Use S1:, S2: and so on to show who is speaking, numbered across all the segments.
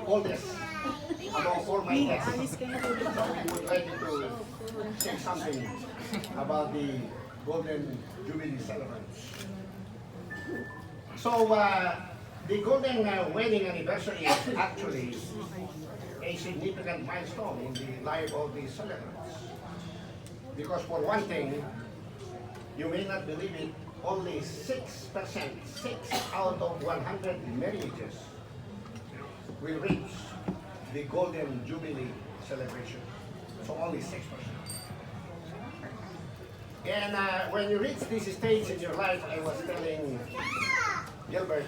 S1: oldest among all my guests. So we would like you to say something about the Golden Jubilee celebrants. So the Golden Wedding Anniversary is actually a significant milestone in the life of the celebrants. Because for one thing, you may not believe it, only 6%, 6 out of 100 marriages will reach the Golden Jubilee celebration. So only 6%. And when you reach this stage in your life, I was telling Gilbert,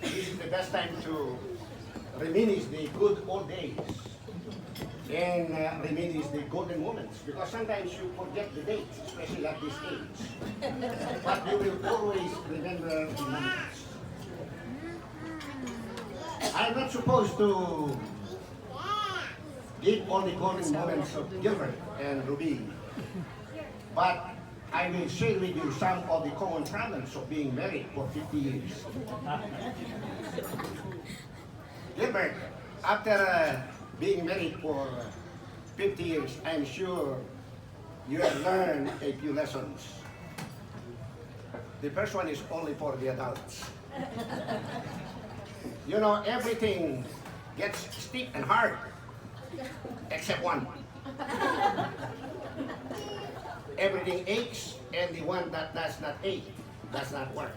S1: this is the best time to reminisce the good old days and reminisce the golden moments, because sometimes you forget the dates, especially at this age. But you will always remember the moments. I'm not supposed to give all the golden moments of Gilbert and Ruby, but I will share with you some of the common problems of being married for 50 years. Gilbert, after being married for 50 years, I'm sure you have learned a few lessons. The first one is only for the adults. You know, everything gets stiff and hard, except one. Everything aches, and the one that does not ache does not work.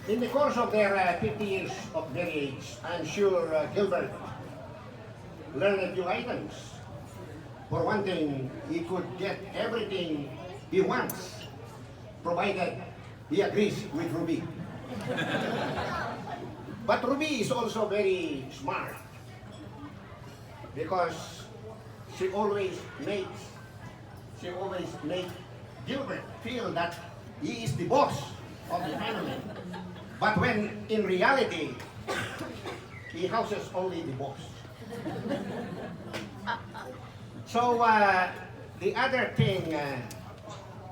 S1: In the course of their 50 years of marriage, I'm sure Gilbert learned a few items. For one thing, he could get everything he wants, provided he agrees with Ruby. But Ruby is also very smart, because she always makes Gilbert feel that he is the boss of the family. But when in reality, he houses only the boss. So the other thing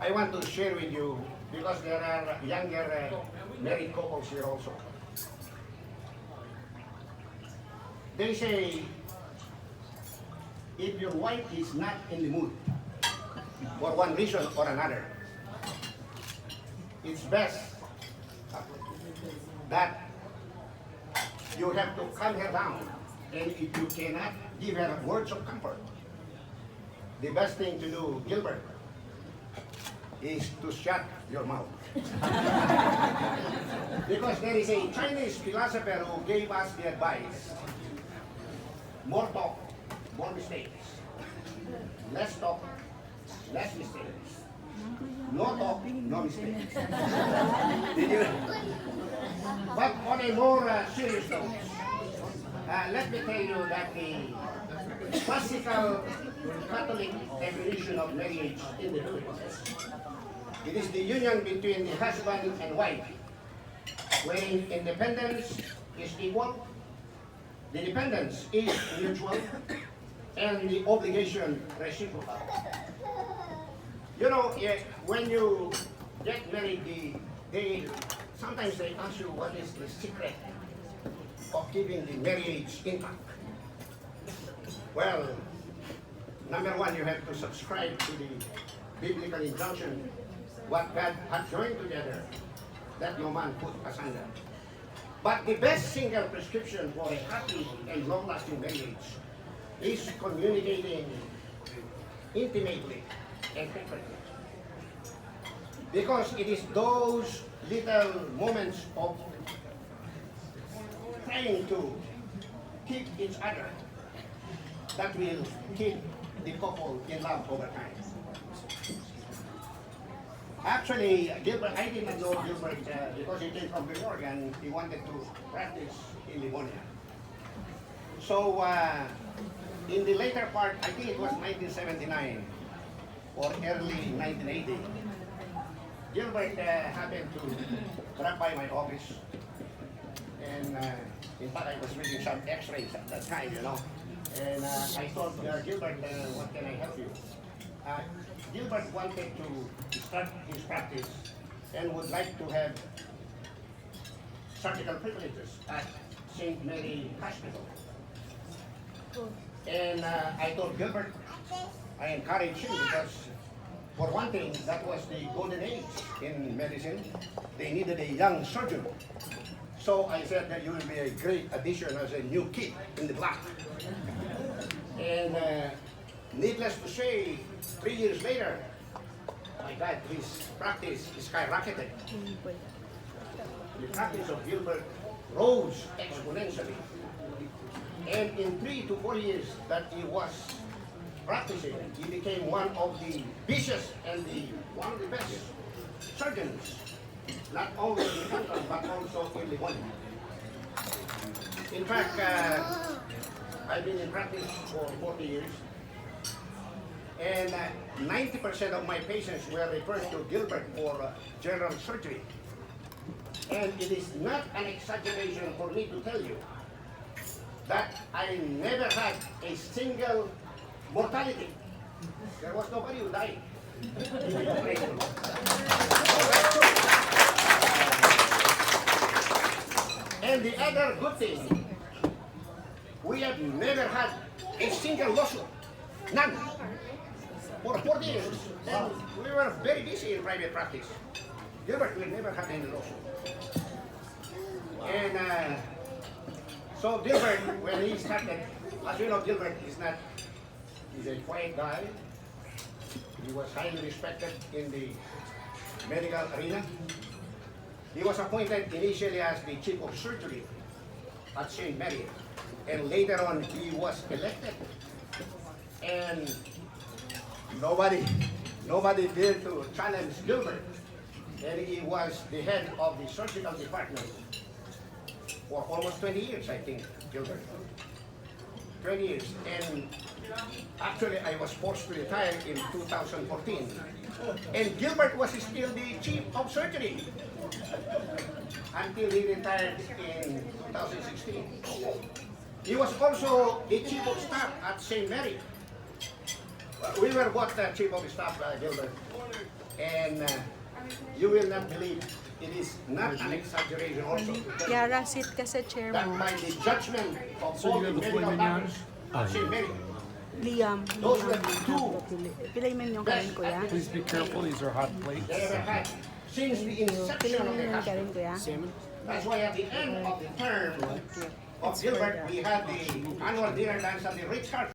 S1: I want to share with you, because there are younger married couples here also. They say, if your wife is not in the mood, for one reason or another, it's best that you have to calm her down. And if you cannot give her words of comfort, the best thing to do, Gilbert, is to shut your mouth. Because there is a Chinese philosopher who gave us the advice: more talk, more mistakes. Less talk, less mistakes. No talk, no mistakes. Did you? But on a more serious note, let me tell you that the classical Catholic definition of marriage in the Philippines, it is the union between the husband and wife, wherein independence is equal, the dependence is mutual, and the obligation reciprocal. You know, when you get married, sometimes they ask you what is the secret of keeping the marriage intact. Well, number one, you have to subscribe to the biblical injunction: what God has joined together, let no man put asunder. But the best single prescription for a happy and long-lasting marriage is communicating intimately and frequently. Because it is those little moments of trying to keep each other that will keep the couple in love over time. Actually, Gilbert, I didn't know Gilbert because he came from New York and he wanted to practice in Livonia. So, in the later part, I think it was 1979 or early 1980, Gilbert happened to drop by my office, and in fact I was reading some x-rays at that time, you know, and I told Gilbert, what can I help you? Gilbert wanted to start his practice and would like to have surgical privileges at St. Mary Hospital. And I told Gilbert, I encouraged him because, for one thing, that was the golden age in medicine. They needed a young surgeon. So I said that you will be a great addition as a new kid in the block. And needless to say, 3 years later, my God, his practice skyrocketed. The practice of Gilbert rose exponentially. And in 3 to 4 years that he was practicing, he became one of the busiest and one of the best surgeons, not only in the country, but also in the world. In fact, I've been in practice for 40 years, and 90% of my patients were referred to Gilbert for general surgery. And it is not an exaggeration for me to tell you that I never had a single mortality. There was nobody who died. And the other good thing, we have never had a single lawsuit. None. For 40 years. And we were very busy in private practice. Gilbert, we never had any lawsuit. And so Gilbert, when he started, as you know, Gilbert he's a quiet guy. He was highly respected in the medical arena. He was appointed initially as the chief of surgery at St. Mary, and later on he was elected. And nobody dared to challenge Gilbert. And he was the head of the surgical department for almost 20 years, I think, Gilbert. 20 years. And actually, I was forced to retire in 2014. And Gilbert was still the chief of surgery until he retired in 2016. He was also the chief of staff at St. Mary. We were both the chief of staff, Gilbert. And you will not believe, it is not an exaggeration also to tell
S2: Yara, sit ka sa chair
S1: that
S2: mo.
S1: by the judgment of all the medical doctors at St. Mary,
S2: Liam.
S1: those were the two
S2: Pilay mo yung kanin, kuya.
S3: Please be careful, these are hot plates.
S1: they ever had since the inception
S2: Pilay mo
S1: of the
S2: yung kanin,
S1: hospital.
S2: kuya.
S3: Salmon?
S1: That's why at the end of the term of Gilbert, we had the annual dinner dance at the Ritz-Carlton.